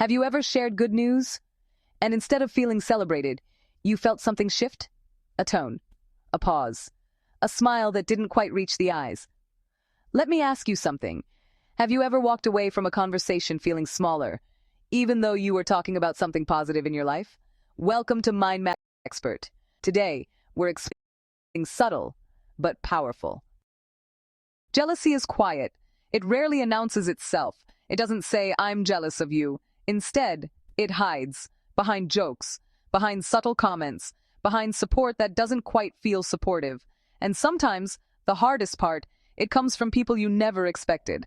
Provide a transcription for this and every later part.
Have you ever shared good news? And instead of feeling celebrated, you felt something shift? A tone, a pause, a smile that didn't quite reach the eyes. Let me ask you something. Have you ever walked away from a conversation feeling smaller, even though you were talking about something positive in your life? Welcome to Mind Map Expert. Today, we're exploring subtle but powerful. Jealousy is quiet. It rarely announces itself. It doesn't say, "I'm jealous of you." Instead, it hides behind jokes, behind subtle comments, behind support that doesn't quite feel supportive. And sometimes, the hardest part, it comes from people you never expected.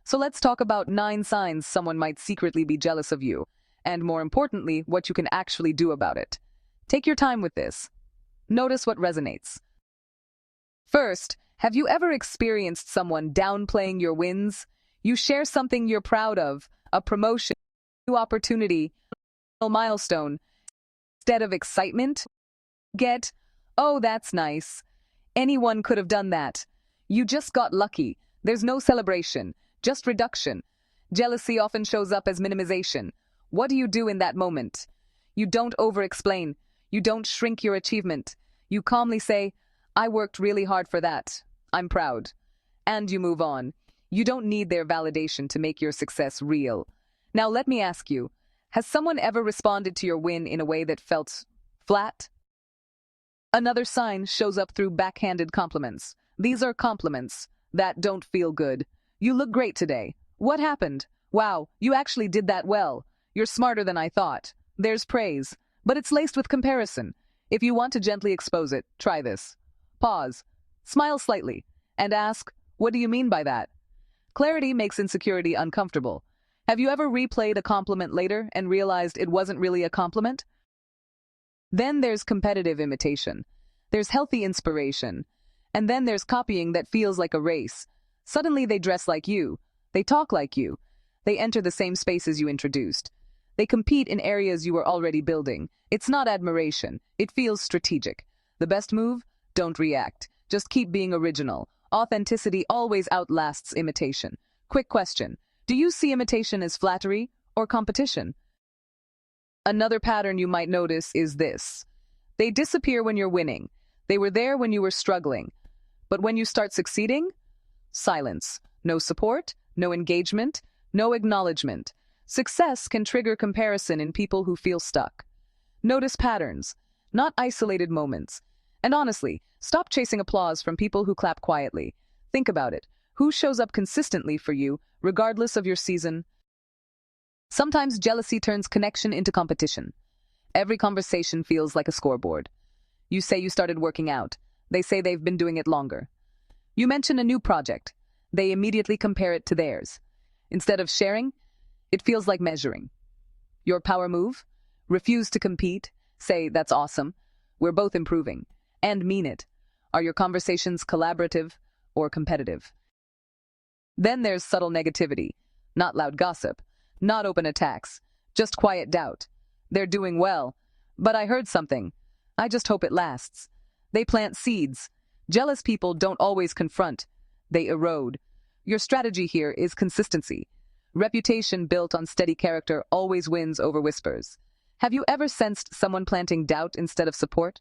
So let's talk about 9 signs someone might secretly be jealous of you, and more importantly, what you can actually do about it. Take your time with this. Notice what resonates. First, have you ever experienced someone downplaying your wins? You share something you're proud of, a promotion, a new opportunity, a milestone. Instead of excitement, get, "Oh, that's nice. Anyone could have done that. You just got lucky." There's no celebration, just reduction. Jealousy often shows up as minimization. What do you do in that moment? You don't over-explain. You don't shrink your achievement. You calmly say, "I worked really hard for that. I'm proud." And you move on. You don't need their validation to make your success real. Now let me ask you, has someone ever responded to your win in a way that felt flat? Another sign shows up through backhanded compliments. These are compliments that don't feel good. "You look great today. What happened? Wow, you actually did that well. You're smarter than I thought." There's praise, but it's laced with comparison. If you want to gently expose it, try this. Pause, smile slightly, and ask, "What do you mean by that?" Clarity makes insecurity uncomfortable. Have you ever replayed a compliment later and realized it wasn't really a compliment? Then there's competitive imitation. There's healthy inspiration. And then there's copying that feels like a race. Suddenly they dress like you. They talk like you. They enter the same spaces you introduced. They compete in areas you were already building. It's not admiration. It feels strategic. The best move? Don't react. Just keep being original. Authenticity always outlasts imitation. Quick question. Do you see imitation as flattery or competition? Another pattern you might notice is this. They disappear when you're winning. They were there when you were struggling. But when you start succeeding? Silence. No support, no engagement, no acknowledgement. Success can trigger comparison in people who feel stuck. Notice patterns, not isolated moments. And honestly, stop chasing applause from people who clap quietly. Think about it. Who shows up consistently for you, regardless of your season? Sometimes jealousy turns connection into competition. Every conversation feels like a scoreboard. You say you started working out. They say they've been doing it longer. You mention a new project. They immediately compare it to theirs. Instead of sharing, it feels like measuring. Your power move? Refuse to compete. Say, "That's awesome. We're both improving." And mean it. Are your conversations collaborative or competitive? Then there's subtle negativity. Not loud gossip. Not open attacks. Just quiet doubt. "They're doing well. But I heard something. I just hope it lasts." They plant seeds. Jealous people don't always confront. They erode. Your strategy here is consistency. Reputation built on steady character always wins over whispers. Have you ever sensed someone planting doubt instead of support?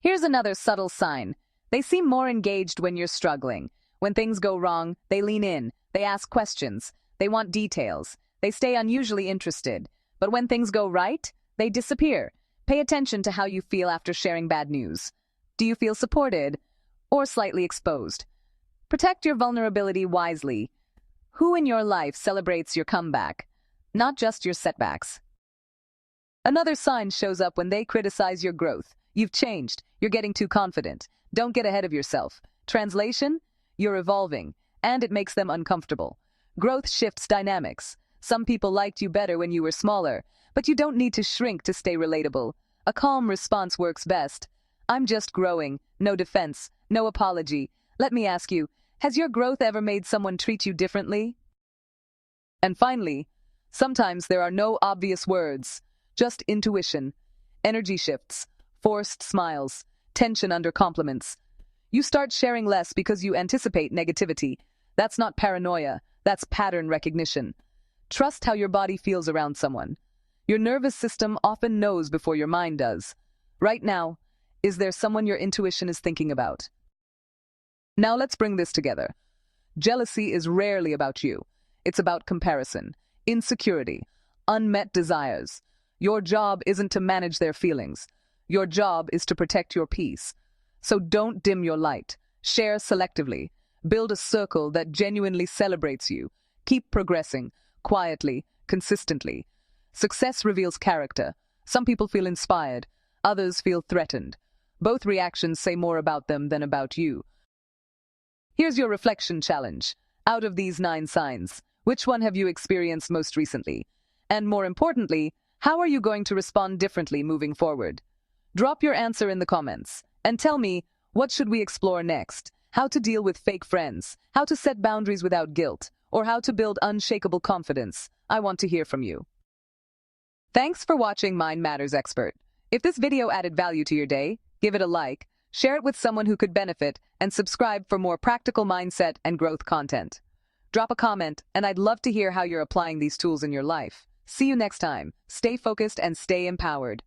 Here's another subtle sign. They seem more engaged when you're struggling. When things go wrong, they lean in. They ask questions. They want details. They stay unusually interested. But when things go right, they disappear. Pay attention to how you feel after sharing bad news. Do you feel supported or slightly exposed? Protect your vulnerability wisely. Who in your life celebrates your comeback, not just your setbacks? Another sign shows up when they criticize your growth. You've changed. You're getting too confident. Don't get ahead of yourself. Translation? You're evolving, and it makes them uncomfortable. Growth shifts dynamics. Some people liked you better when you were smaller, but you don't need to shrink to stay relatable. A calm response works best. "I'm just growing." No defense, no apology. Let me ask you, has your growth ever made someone treat you differently? And finally, sometimes there are no obvious words, just intuition. Energy shifts, forced smiles, tension under compliments. You start sharing less because you anticipate negativity. That's not paranoia, that's pattern recognition. Trust how your body feels around someone. Your nervous system often knows before your mind does. Right now, is there someone your intuition is thinking about? Now let's bring this together. Jealousy is rarely about you. It's about comparison, insecurity, unmet desires. Your job isn't to manage their feelings. Your job is to protect your peace. So don't dim your light. Share selectively. Build a circle that genuinely celebrates you. Keep progressing, quietly, consistently. Success reveals character. Some people feel inspired. Others feel threatened. Both reactions say more about them than about you. Here's your reflection challenge. Out of these 9 signs, which one have you experienced most recently? And more importantly, how are you going to respond differently moving forward? Drop your answer in the comments and tell me, what should we explore next? How to deal with fake friends, how to set boundaries without guilt, or how to build unshakable confidence. I want to hear from you. Thanks for watching Mind Matters Expert. If this video added value to your day, give it a like, share it with someone who could benefit, and subscribe for more practical mindset and growth content. Drop a comment, and I'd love to hear how you're applying these tools in your life. See you next time. Stay focused and stay empowered.